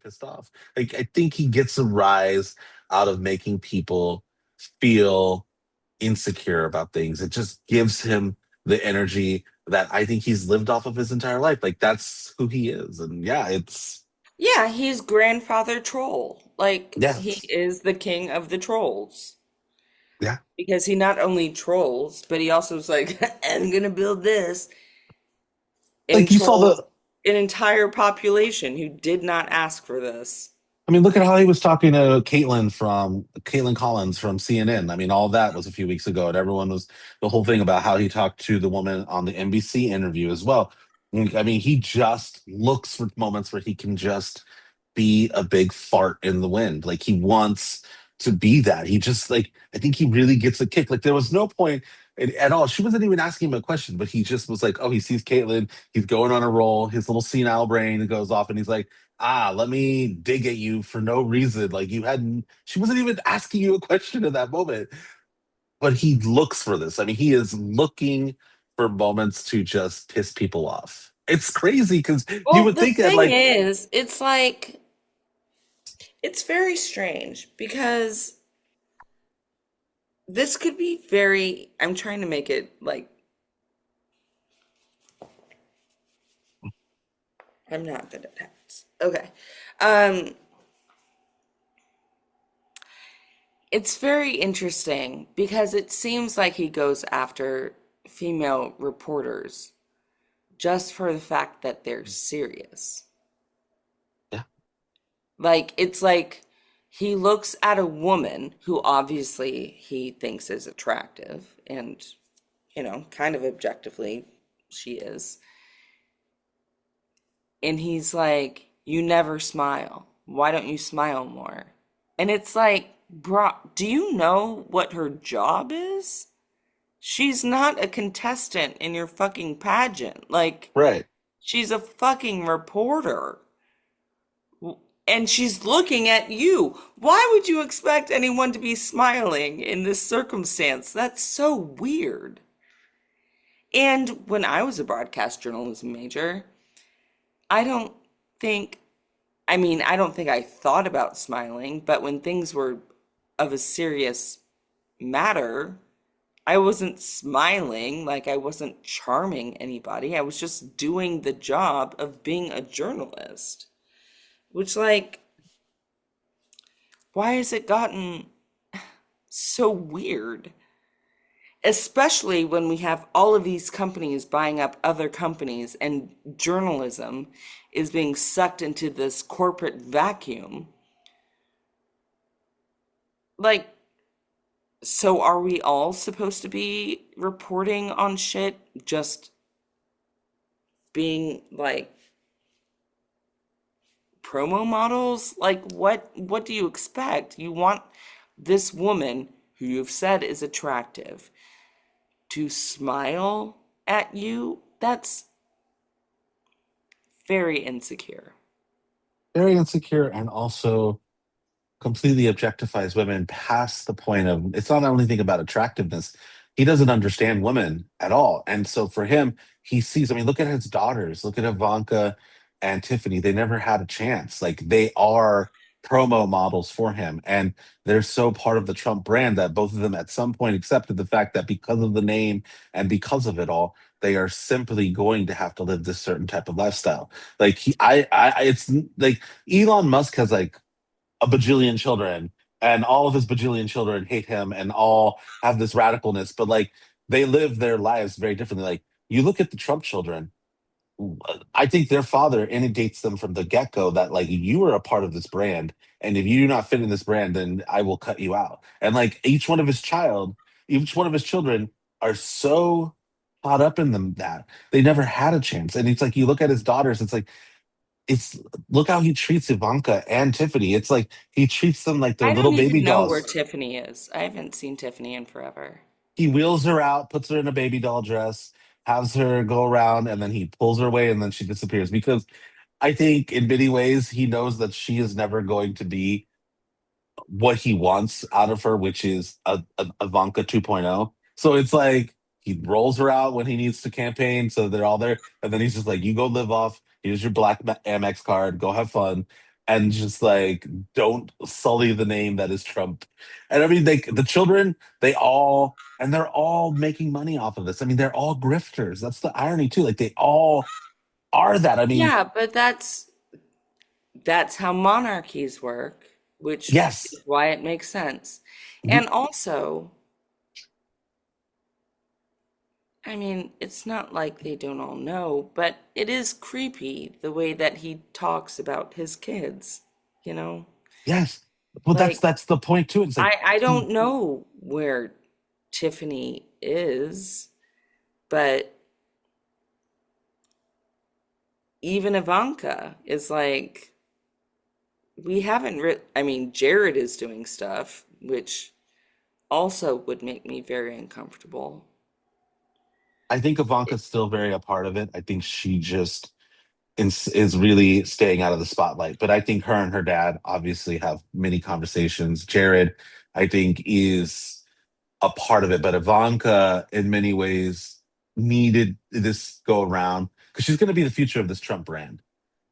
pissed off. Like I think he gets a rise out of making people feel insecure about things. It just gives him the energy that I think he's lived off of his entire life. Like that's who he is. And yeah, it's Yeah, he's grandfather troll. Like yeah, he is the king of the trolls. yeah. Because he not only trolls, but he also is like, I'm gonna build this and Like you saw trolls the an entire population who did not ask for this. I mean, look at how he was talking to Caitlin Collins from CNN. I mean, all that was a few weeks ago, and everyone was the whole thing about how he talked to the woman on the NBC interview as well. I mean, he just looks for moments where he can just be a big fart in the wind. Like he wants to be that. He just like I think he really gets a kick. Like there was no point at all. She wasn't even asking him a question, but he just was like, oh, he sees Caitlin, he's going on a roll, his little senile brain goes off, and he's like, let me dig at you for no reason. Like you hadn't, she wasn't even asking you a question in that moment. But he looks for this. I mean, he is looking for moments to just piss people off. It's crazy because you Well, would the think that, thing like, is, it's like, it's very strange because this could be very, I'm trying to make it like, I'm not good at that. Okay. Um, it's very interesting because it seems like he goes after female reporters just for the fact that they're serious. yeah, Like, it's like he looks at a woman who obviously he thinks is attractive and, kind of objectively she is. And he's like, you never smile. Why don't you smile more? And it's like, bro, do you know what her job is? She's not a contestant in your fucking pageant. Like, right. she's a fucking reporter. And she's looking at you. Why would you expect anyone to be smiling in this circumstance? That's so weird. And when I was a broadcast journalism major, I don't think, I don't think I thought about smiling, but when things were of a serious matter, I wasn't smiling, like I wasn't charming anybody. I was just doing the job of being a journalist. Which, like, why has it gotten so weird? Especially when we have all of these companies buying up other companies and journalism is being sucked into this corporate vacuum. Like, so are we all supposed to be reporting on shit just being like promo models? Like what do you expect? You want this woman who you've said is attractive to smile at you? That's very insecure. Very insecure and also completely objectifies women past the point of it's not only thing about attractiveness. He doesn't understand women at all. And so for him, he sees, I mean, look at his daughters, look at Ivanka and Tiffany. They never had a chance. Like they are promo models for him. And they're so part of the Trump brand that both of them at some point accepted the fact that because of the name and because of it all, they are simply going to have to live this certain type of lifestyle. Like it's like Elon Musk has like a bajillion children and all of his bajillion children hate him and all have this radicalness, but like they live their lives very differently. Like you look at the Trump children, I think their father inundates them from the get-go that like you are a part of this brand, and if you do not fit in this brand, then I will cut you out. And like each one of his children are so caught up in them that they never had a chance. And it's like you look at his daughters, it's look how he treats Ivanka and Tiffany. It's like he treats them like they're I little don't baby even know where dolls. Tiffany is. I haven't seen Tiffany in forever. He wheels her out, puts her in a baby doll dress, has her go around, and then he pulls her away and then she disappears. Because I think in many ways he knows that she is never going to be what he wants out of her, which is a Ivanka 2.0. So it's like he rolls her out when he needs to campaign, so they're all there, and then he's just like, "You go live off. Here's your black Amex card. Go have fun." and just like don't sully the name that is Trump. And I mean, the children, they're all making money off of this. I mean, they're all grifters. That's the irony too. Like they all are that. I mean, Yeah, but that's how monarchies work, which yes, is why it makes sense. And also, I mean, it's not like they don't all know, but it is creepy the way that he talks about his kids, you know? yes. But Like, that's the point too. It's like I he don't know where Tiffany is, but even Ivanka is like, we haven't I mean, Jared is doing stuff, which also would make me very uncomfortable. I think Ivanka's still very a part of it. I think she just is really staying out of the spotlight. But I think her and her dad obviously have many conversations. Jared, I think, is a part of it, but Ivanka, in many ways, needed this go around because she's going to be the future of this Trump brand.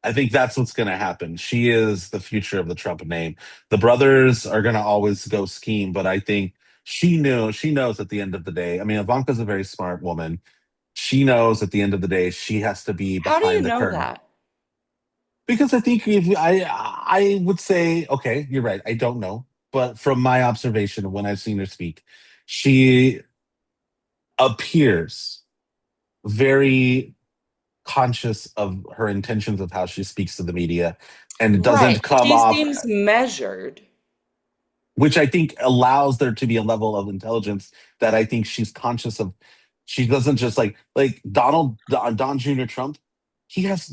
I think that's what's going to happen. She is the future of the Trump name. The brothers are going to always go scheme, but I think she knows at the end of the day. I mean, Ivanka's a very smart woman. She knows at the end of the day she has to be How do you behind the know curtain. that? Because I think if I would say, okay, you're right. I don't know, but from my observation of when I've seen her speak, she appears very conscious of her intentions of how she speaks to the media, and it doesn't Right. come She off, seems measured. which I think allows there to be a level of intelligence that I think she's conscious of. She doesn't just like Don Jr. Trump. He has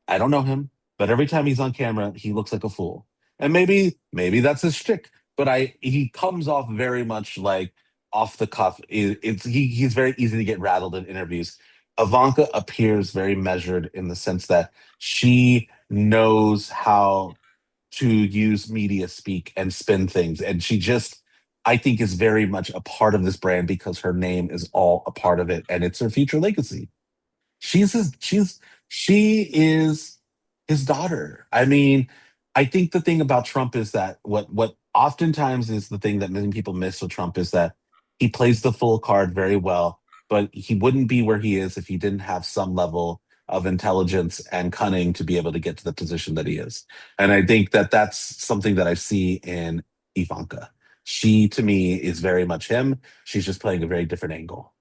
I don't know him, but every time he's on camera, he looks like a fool. And maybe that's his shtick, but he comes off very much like off the cuff. He's very easy to get rattled in interviews. Ivanka appears very measured in the sense that she knows how to use media speak and spin things, and she just I think is very much a part of this brand because her name is all a part of it, and it's her future legacy. She is his daughter. I mean, I think the thing about Trump is that what oftentimes is the thing that many people miss with Trump is that he plays the full card very well, but he wouldn't be where he is if he didn't have some level of intelligence and cunning to be able to get to the position that he is. And I think that that's something that I see in Ivanka. She to me is very much him. She's just playing a very different angle.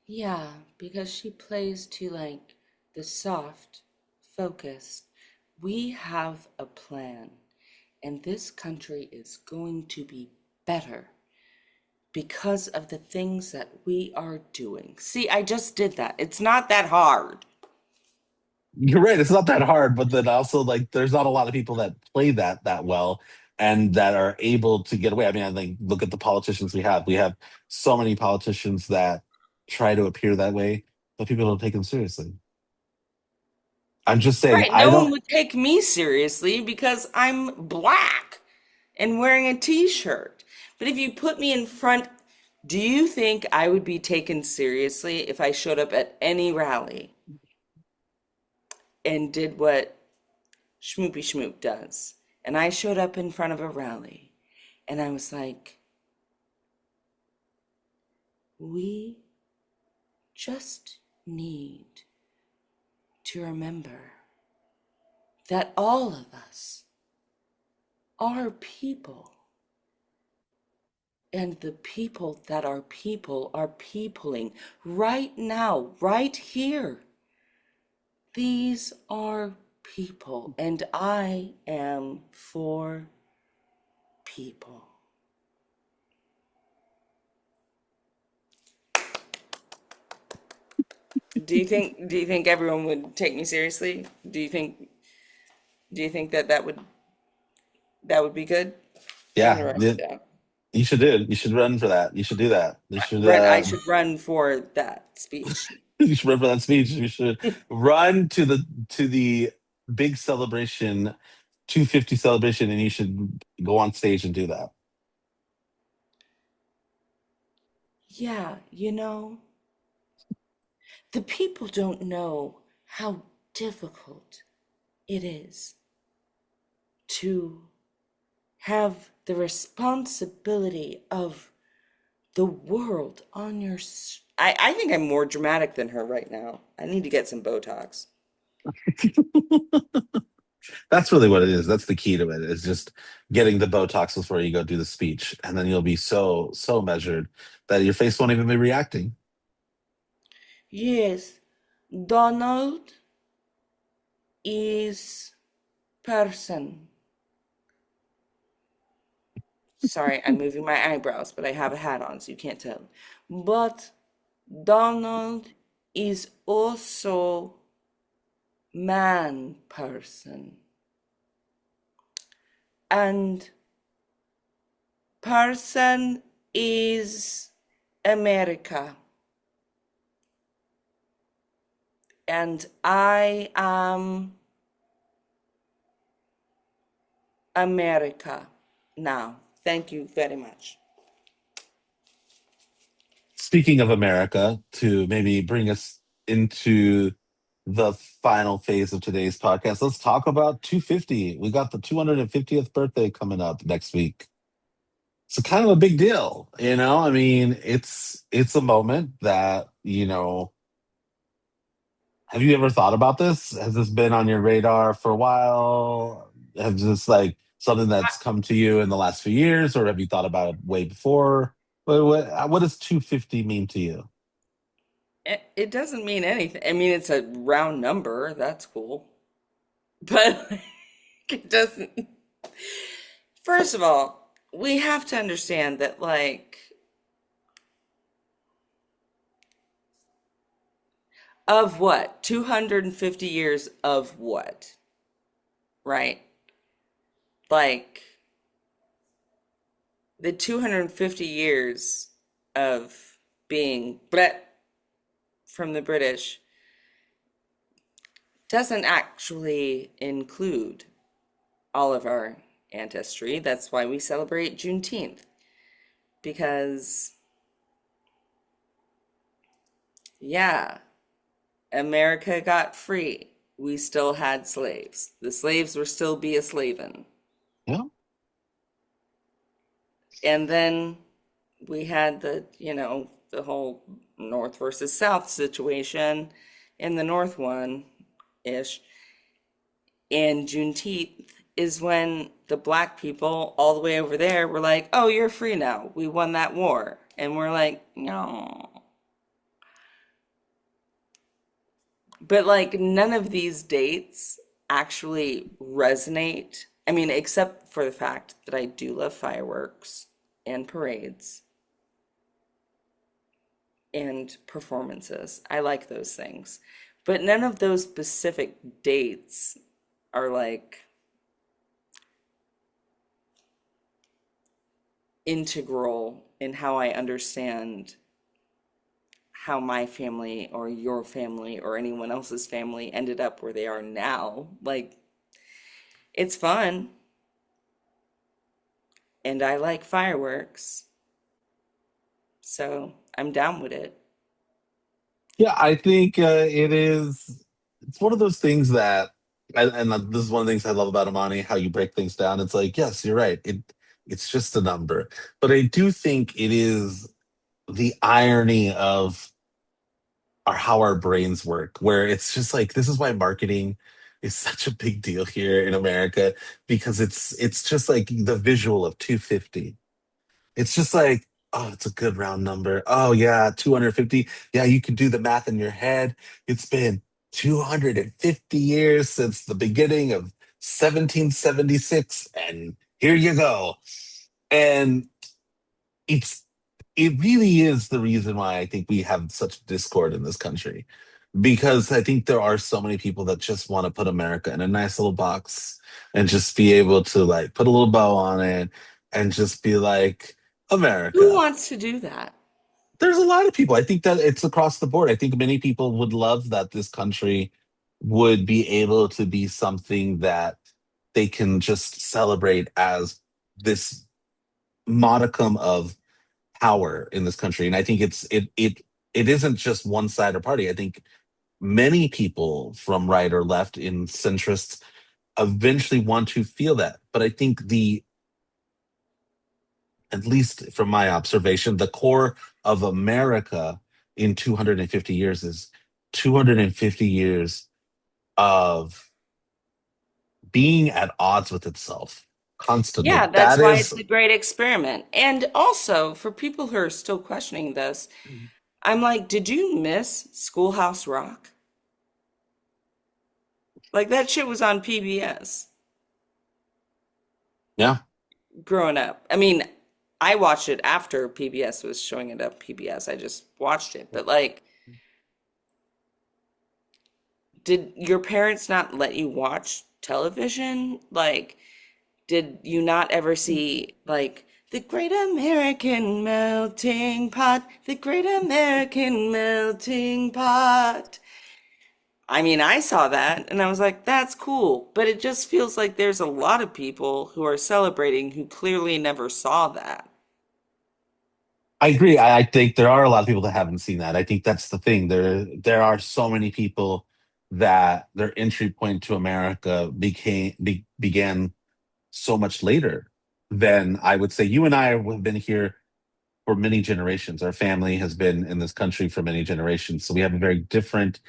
Yeah, because she plays to like the soft, focused. We have a plan, and this country is going to be better because of the things that we are doing. See, I just did that. It's not that hard. You're right. It's not that hard, but then also like there's not a lot of people that play that well and that are able to get away. I mean, I think look at the politicians we have. We have so many politicians that try to appear that way, but people don't take them seriously. I'm just saying, Right, I no one don't. would take me seriously because I'm black and wearing a t-shirt. But if you put me in front, do you think I would be taken seriously if I showed up at any rally and did what Schmoopy Schmoop does? And I showed up in front of a rally and I was like, we just need to remember that all of us are people. And the people that are people are peopling right now, right here. These are people, and I am for people. Do you think everyone would take me seriously? Do you think that that would be good? I'm Yeah, gonna write it down. you should run for that. You should do that. You should I should run for that speech. you should run for that speech. You should run to the big celebration 250 celebration, and you should go on stage and do that. Yeah, the people don't know how difficult it is to have the responsibility of the world on your. I think I'm more dramatic than her right now. I need to get some Botox. That's really what it is. That's the key to it. Is just getting the Botox before you go do the speech, and then you'll be so measured that your face won't even be reacting. Yes, Donald is person. Sorry, I'm moving my eyebrows, but I have a hat on, so you can't tell. But Donald is also man person. And person is America. And I am America now. Thank you very much. Speaking of America, to maybe bring us into the final phase of today's podcast, let's talk about 250. We got the 250th birthday coming up next week. It's a kind of a big deal, you know? I mean, it's a moment that, have you ever thought about this? Has this been on your radar for a while? Has this like something that's come to you in the last few years, or have you thought about it way before? What does 250 mean to you? It doesn't mean anything. I mean, it's a round number. That's cool. But it doesn't. First of all, we have to understand that, like, of what? 250 years of what? Right? Like, the 250 years of being Bret from the British doesn't actually include all of our ancestry. That's why we celebrate Juneteenth. Because, yeah, America got free. We still had slaves. The slaves were still be a slavin'. Yeah. And then we had the whole North versus South situation in the North one ish. And Juneteenth is when the black people all the way over there were like, oh, you're free now. We won that war. And we're like, no. But like none of these dates actually resonate. I mean, except for the fact that I do love fireworks and parades and performances. I like those things. But none of those specific dates are like integral in how I understand how my family or your family or anyone else's family ended up where they are now. Like, it's fun and I like fireworks, so I'm down with it. Yeah, I think it is. It's one of those things that, and this is one of the things I love about Amani, how you break things down. It's like, yes, you're right. It's just a number, but I do think it is the irony of how our brains work, where it's just like this is why marketing is such a big deal here in America because it's just like the visual of 250. It's just like, oh, it's a good round number. Oh, yeah, 250. Yeah, you can do the math in your head. It's been 250 years since the beginning of 1776. And here you go. And it's, it really is the reason why I think we have such discord in this country. Because I think there are so many people that just want to put America in a nice little box and just be able to like put a little bow on it and just be like, Who America. wants to do that? There's a lot of people. I think that it's across the board. I think many people would love that this country would be able to be something that they can just celebrate as this modicum of power in this country. And I think it isn't just one side or party. I think many people from right or left in centrists eventually want to feel that. But I think at least from my observation, the core of America in 250 years is 250 years of being at odds with itself Yeah, constantly. that's That why is, it's a great experiment. And also, for people who are still questioning this, I'm like, did you miss Schoolhouse Rock? Like that shit was on PBS yeah. growing up. I mean, I watched it after PBS was showing it up PBS. I just watched it. But like, did your parents not let you watch television? Like, did you not ever see like the Great American Melting Pot, the Great American Melting Pot? I mean, I saw that and I was like, that's cool. But it just feels like there's a lot of people who are celebrating who clearly never saw that. I agree. I think there are a lot of people that haven't seen that. I think that's the thing. There are so many people that their entry point to America began so much later than I would say. You and I have been here for many generations. Our family has been in this country for many generations. So we have a very different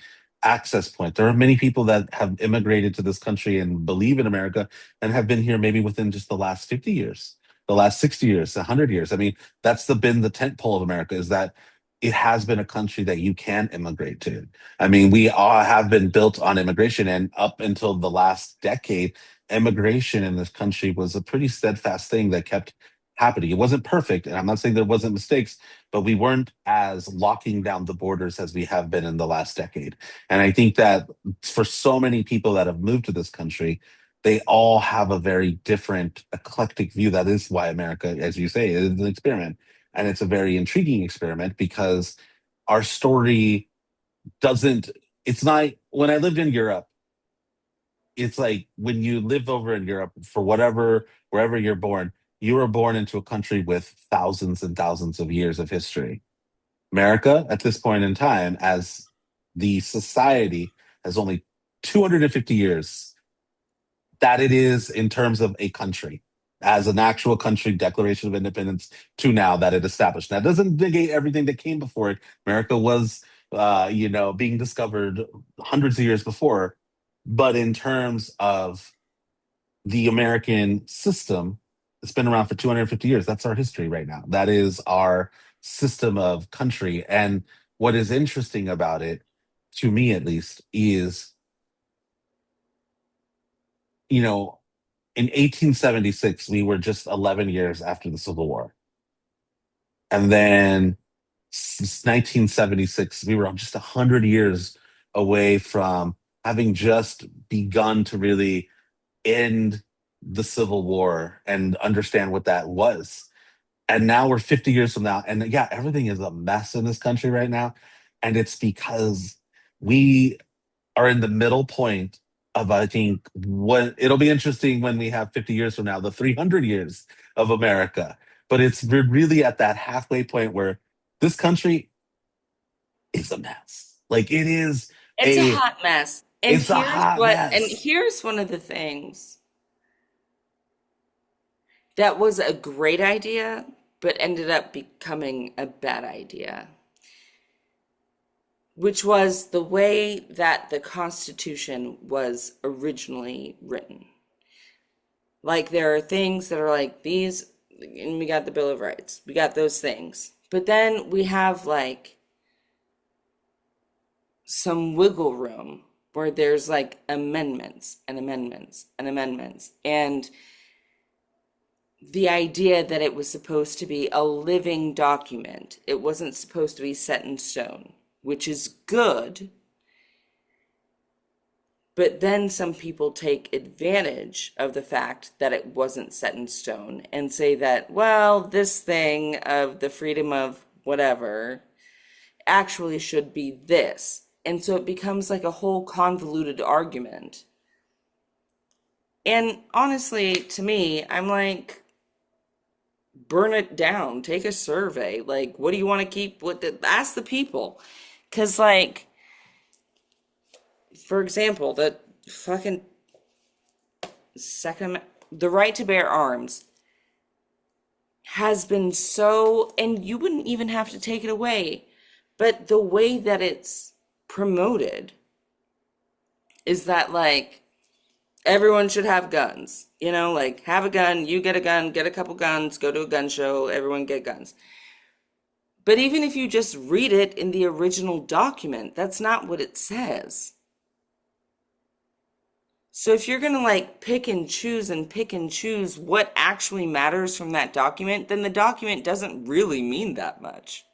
access point. There are many people that have immigrated to this country and believe in America and have been here maybe within just the last 50 years, the last 60 years, 100 years. I mean, that's been the tent pole of America is that it has been a country that you can immigrate to. I mean, we all have been built on immigration, and up until the last decade, immigration in this country was a pretty steadfast thing that kept happening. It wasn't perfect, and I'm not saying there wasn't mistakes, but we weren't as locking down the borders as we have been in the last decade. And I think that for so many people that have moved to this country, they all have a very different eclectic view. That is why America, as you say, is an experiment. And it's a very intriguing experiment because our story doesn't, it's not, when I lived in Europe, it's like when you live over in Europe for whatever, wherever you're born, you were born into a country with thousands and thousands of years of history. America, at this point in time, as the society, has only 250 years that it is in terms of a country, as an actual country, Declaration of Independence to now that it established. That doesn't negate everything that came before it. America was, being discovered hundreds of years before, but in terms of the American system, it's been around for 250 years. That's our history right now. That is our system of country. And what is interesting about it, to me at least, is, you know, in 1876, we were just 11 years after the Civil War. And then since 1976, we were just 100 years away from having just begun to really end the Civil War and understand what that was. And now we're 50 years from now. And yeah, everything is a mess in this country right now. And it's because we are in the middle point of, I think, what it'll be interesting when we have 50 years from now, the 300 years of America. But we're really at that halfway point where this country is a mess. Like it is It's a a, hot mess. it's a hot And mess. here's one of the things that was a great idea, but ended up becoming a bad idea, which was the way that the Constitution was originally written. Like there are things that are like these, and we got the Bill of Rights, we got those things. But then we have like some wiggle room where there's like amendments and amendments and amendments. And the idea that it was supposed to be a living document, it wasn't supposed to be set in stone, which is good. But then some people take advantage of the fact that it wasn't set in stone and say that, well, this thing of the freedom of whatever actually should be this. And so it becomes like a whole convoluted argument. And honestly, to me, I'm like, burn it down, take a survey. Like, what do you want to keep? Ask the people. Because, like, For example, the fucking the right to bear arms has been so, and you wouldn't even have to take it away, but the way that it's promoted is that like everyone should have guns. You know, like have a gun, you get a gun, get a couple guns, go to a gun show, everyone get guns. But even if you just read it in the original document, that's not what it says. So if you're going to like pick and choose what actually matters from that document, then the document doesn't really mean that much.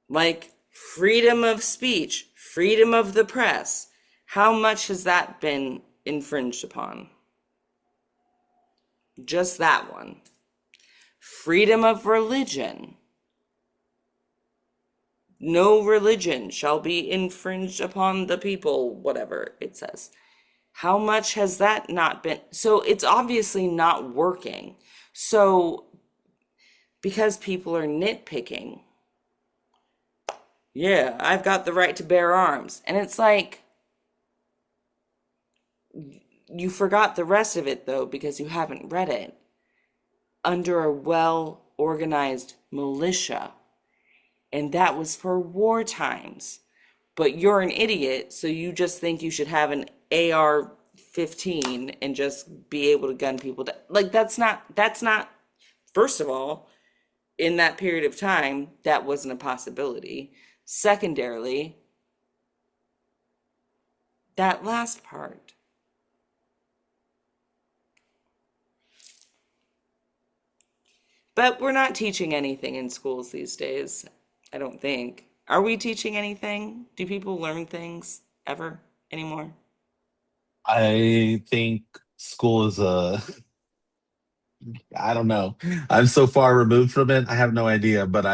Like freedom of speech, freedom of the press. How much has that been infringed upon? Just that one. Freedom of religion. No religion shall be infringed upon the people, whatever it says. How much has that not been? So it's obviously not working. So because people are nitpicking, yeah, I've got the right to bear arms. And it's like, you forgot the rest of it though, because you haven't read it. Under a well organized militia. And that was for war times. But you're an idiot, so you just think you should have an AR-15 and just be able to gun people down. Like that's not, first of all, in that period of time, that wasn't a possibility. Secondarily, that last part. But we're not teaching anything in schools these days, I don't think. Are we teaching anything? Do people learn things ever anymore? I think school is a, I don't know. I'm so far removed from it. I have no idea, but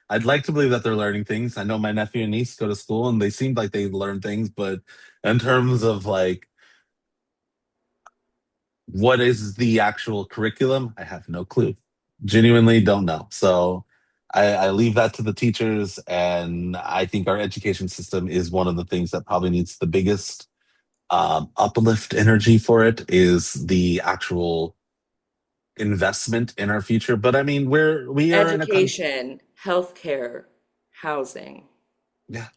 I'd like to believe that they're learning things. I know my nephew and niece go to school and they seemed like they learn things, but in terms of like what is the actual curriculum, I have no clue. Genuinely don't know. So I leave that to the teachers, and I think our education system is one of the things that probably needs the biggest uplift energy for it is the actual investment in our future. But I mean, we are in a country. Education, healthcare, housing, Yeah,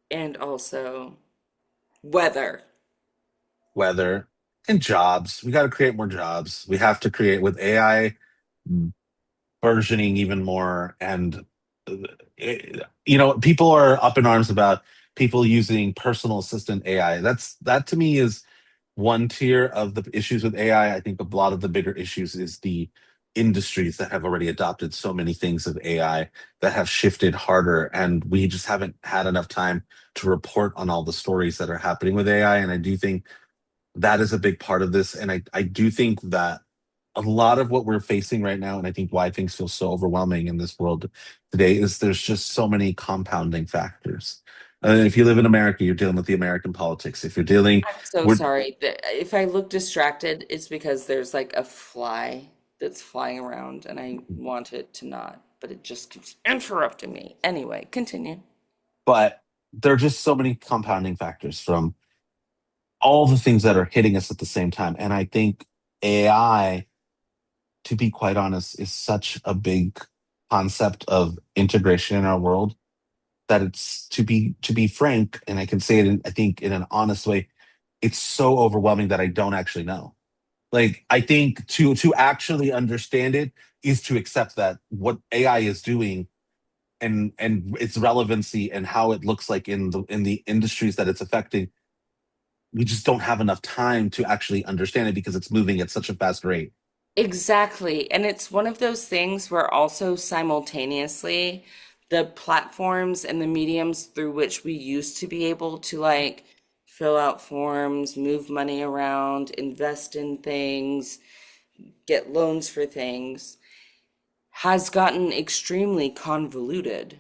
and also weather. weather and jobs. We got to create more jobs. We have to create with AI burgeoning even more. And, people are up in arms about people using personal assistant AI. That to me is one tier of the issues with AI. I think a lot of the bigger issues is the industries that have already adopted so many things of AI that have shifted harder. And we just haven't had enough time to report on all the stories that are happening with AI. And I do think that is a big part of this. And I do think that a lot of what we're facing right now, and I think why things feel so overwhelming in this world today, is there's just so many compounding factors. If you live in America, you're dealing with the American politics. If you're dealing I'm so with, sorry. If I look distracted, it's because there's like a fly that's flying around and I want it to not, but it just keeps interrupting me. Anyway, continue. but there are just so many compounding factors from all the things that are hitting us at the same time. And I think AI, to be quite honest, is such a big concept of integration in our world that it's to be frank, and I can say it I think in an honest way, it's so overwhelming that I don't actually know. Like I think to actually understand it is to accept that what AI is doing and its relevancy and how it looks like in the industries that it's affecting, we just don't have enough time to actually understand it because it's moving at such a fast rate. Exactly. And it's one of those things where also simultaneously the platforms and the mediums through which we used to be able to like fill out forms, move money around, invest in things, get loans for things, has gotten extremely convoluted.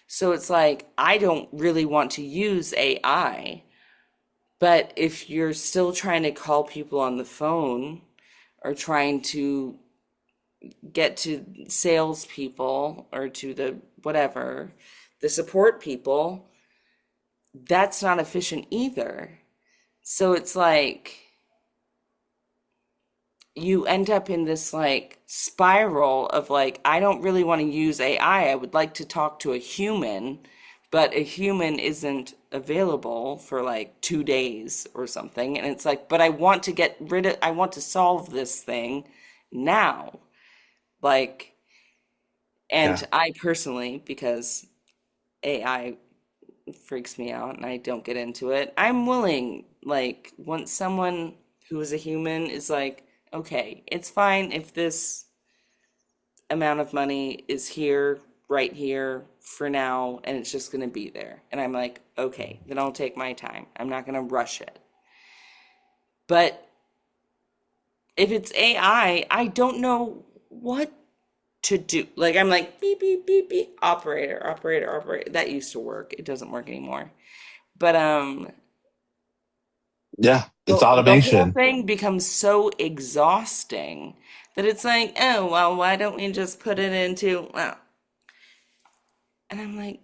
So it's like, I don't really want to use AI, but if you're still trying to call people on the phone or trying to get to salespeople or to the whatever, the support people, that's not efficient either. So it's like you end up in this like spiral of like, I don't really want to use AI. I would like to talk to a human, but a human isn't available for like 2 days or something. And it's like, but I want to get rid of, I want to solve this thing now. Like, Yeah. and I personally, because AI freaks me out and I don't get into it, I'm willing, like, once someone who is a human is like, okay, it's fine if this amount of money is here, right here for now, and it's just going to be there. And I'm like, okay, then I'll take my time. I'm not going to rush it. But if it's I don't know what to do. Like, I'm like, beep, beep, beep, beep, operator, operator, operator. That used to work. It doesn't work anymore. But Yeah. It's the whole automation. thing becomes so exhausting that it's like, oh, well, why don't we just put it into, well, and I'm like,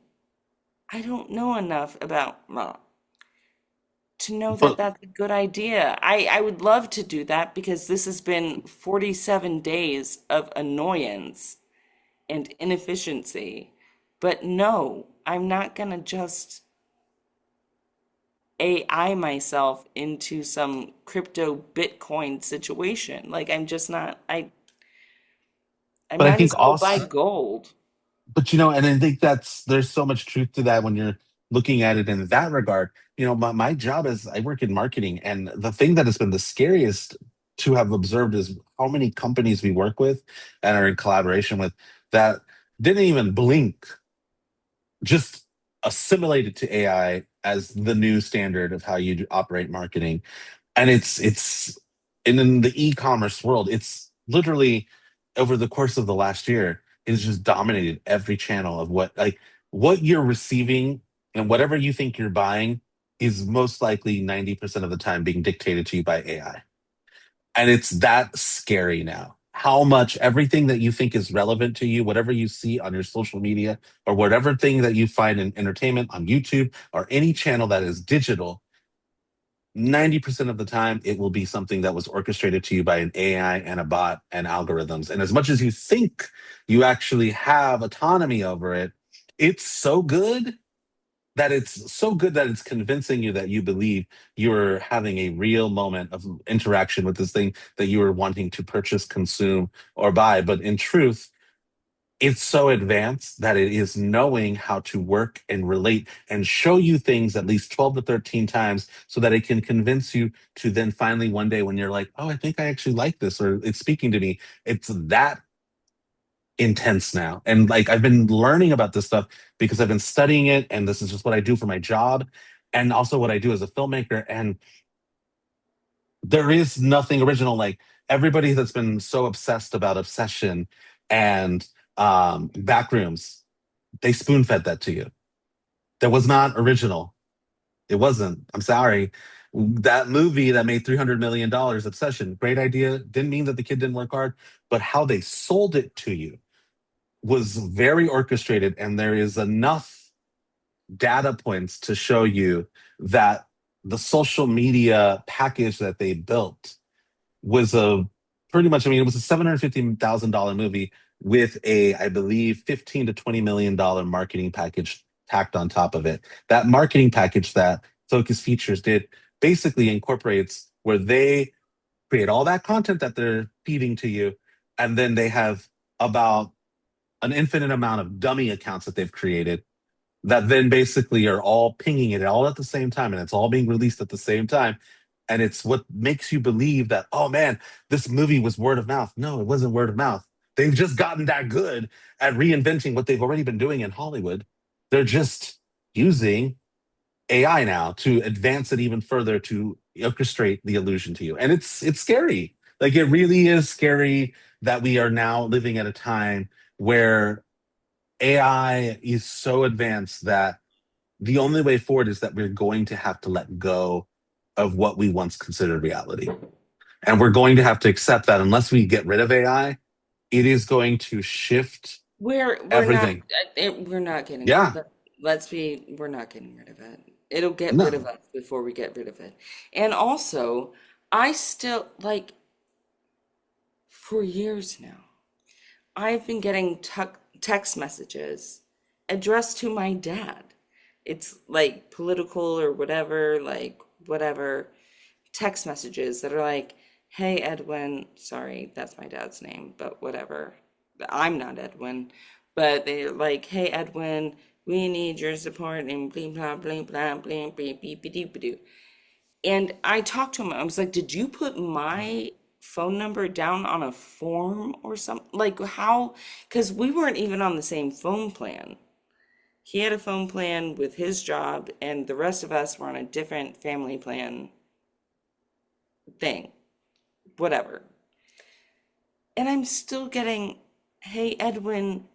I don't know enough about, well, to know that But that's a good idea. I would love to do that because this has been 47 days of annoyance and inefficiency. But no, I'm not gonna just AI myself into some crypto Bitcoin situation. Like I'm just not, I but I might think as well buy also, gold. but and I think there's so much truth to that when you're looking at it in that regard. My job is I work in marketing, and the thing that has been the scariest to have observed is how many companies we work with and are in collaboration with that didn't even blink, just assimilated to AI as the new standard of how you operate marketing. And and in the e-commerce world, it's literally over the course of the last year, it's just dominated every channel of what you're receiving, and whatever you think you're buying is most likely 90% of the time being dictated to you by AI. And it's that scary now. How much everything that you think is relevant to you, whatever you see on your social media, or whatever thing that you find in entertainment on YouTube or any channel that is digital, 90% of the time it will be something that was orchestrated to you by an AI and a bot and algorithms. And as much as you think you actually have autonomy over it, it's so good that it's convincing you that you believe you're having a real moment of interaction with this thing that you were wanting to purchase, consume, or buy. But in truth, it's so advanced that it is knowing how to work and relate and show you things at least 12 to 13 times so that it can convince you to then finally one day when you're like, oh, I think I actually like this, or it's speaking to me. It's that intense now. And like I've been learning about this stuff because I've been studying it, and this is just what I do for my job and also what I do as a filmmaker. And there is nothing original. Like everybody that's been so obsessed about obsession and backrooms, they spoon fed that to you. That was not original. It wasn't. I'm sorry. That movie that made $300 million, Obsession, great idea. Didn't mean that the kid didn't work hard, but how they sold it to you was very orchestrated. And there is enough data points to show you that the social media package that they built was a pretty much, I mean, it was a $750,000 movie with I believe, 15 to $20 million marketing package tacked on top of it. That marketing package that Focus Features did basically incorporates where they create all that content that they're feeding to you, and then they have about an infinite amount of dummy accounts that they've created that then basically are all pinging it all at the same time, and it's all being released at the same time. And it's what makes you believe that, oh man, this movie was word of mouth. No, it wasn't word of mouth. They've just gotten that good at reinventing what they've already been doing in Hollywood. They're just using AI now to advance it even further to orchestrate the illusion to you. And it's scary. Like it really is scary that we are now living at a time where AI is so advanced that the only way forward is that we're going to have to let go of what we once considered reality. And we're going to have to accept that unless we get rid of AI, it is going to shift We're not everything. we're not getting Yeah. let's be we're not getting rid of it. It'll get rid of No. us before we get rid of it. And also, I still like for years now, I've been getting text messages addressed to my dad. It's like political or whatever, like whatever text messages that are like, "Hey Edwin, sorry, that's my dad's name, but whatever. I'm not Edwin." But they're like, "Hey Edwin, we need your support and blah blah blah blah blah blah beep beep doop doo." And I talked to him. I was like, "Did you put my phone number down on a form or something? Like how?" Because we weren't even on the same phone plan. He had a phone plan with his job, and the rest of us were on a different family plan thing, whatever. And I'm still getting, "Hey Edwin,"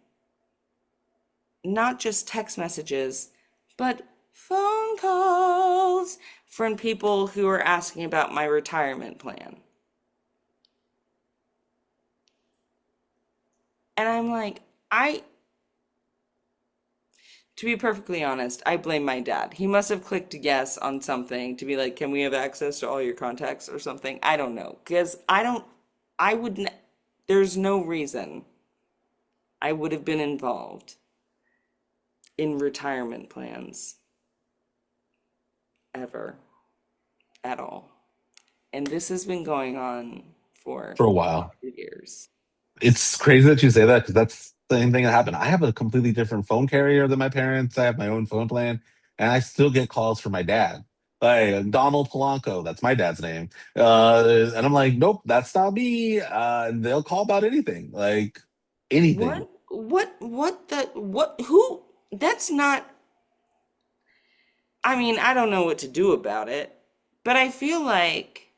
not just text messages, but phone calls from people who are asking about my retirement plan. And I'm like, to be perfectly honest, I blame my dad. He must have clicked yes on something to be like, "Can we have access to all your contacts or something?" I don't know. Because I wouldn't, there's no reason I would have been involved in retirement plans ever at all. And this has been going on for For a while. years. It's crazy that you say that because that's the same thing that happened. I have a completely different phone carrier than my parents. I have my own phone plan, and I still get calls from my dad. Like Donald Polanco, that's my dad's name. And I'm like, nope, that's not me. And they'll call about anything, like anything. Who? That's not, I mean, I don't know what to do about it, but I feel like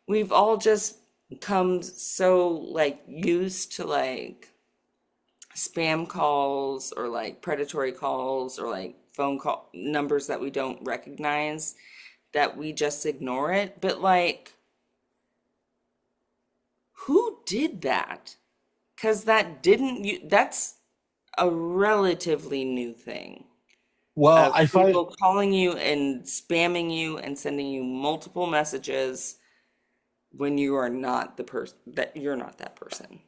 we've all just come so like used to like spam calls or like predatory calls or like phone call numbers that we don't recognize that we just ignore it. But like, who did that? Because that's a relatively new thing Well, of I find people calling you and spamming you and sending you multiple messages when you are not the person that you're not that person.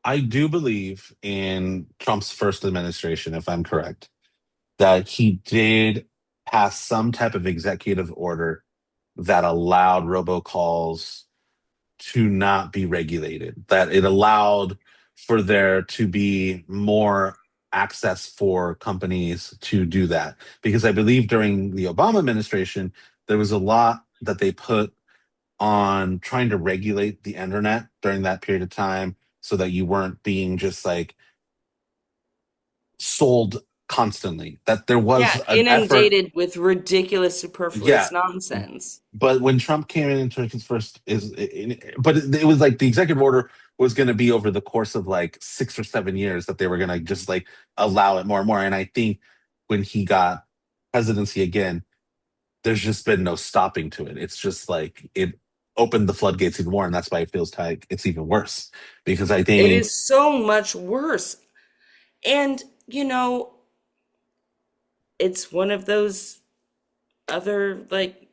I do believe in Trump's first administration, if I'm correct, that he did pass some type of executive order that allowed robocalls to not be regulated, that it allowed for there to be more access for companies to do that. Because I believe during the Obama administration, there was a lot that they put on trying to regulate the internet during that period of time so that you weren't being just like sold constantly, that there Yeah, was an effort. inundated with ridiculous, Yeah, superfluous nonsense. but when Trump came in and took his first but it was like the executive order was going to be over the course of like 6 or 7 years that they were going to just like allow it more and more. And I think when he got presidency again, there's just been no stopping to it. It's just like it opened the floodgates even more, and that's why it feels like it's even worse because I It think is so much worse. And, you know, it's one of those other like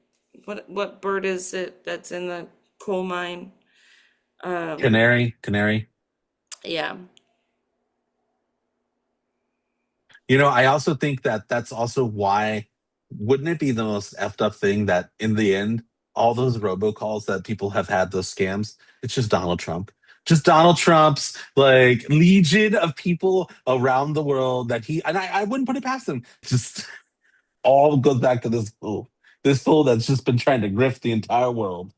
what bird is it that's in the coal mine? Um, canary. yeah. I also think that that's also why, wouldn't it be the most effed up thing that in the end, all those robocalls that people have had, those scams, it's just Donald Trump. Just Donald Trump's like legion of people around the world that and I wouldn't put it past him. Just all goes back to this fool. This fool that's just been trying to grift the entire world.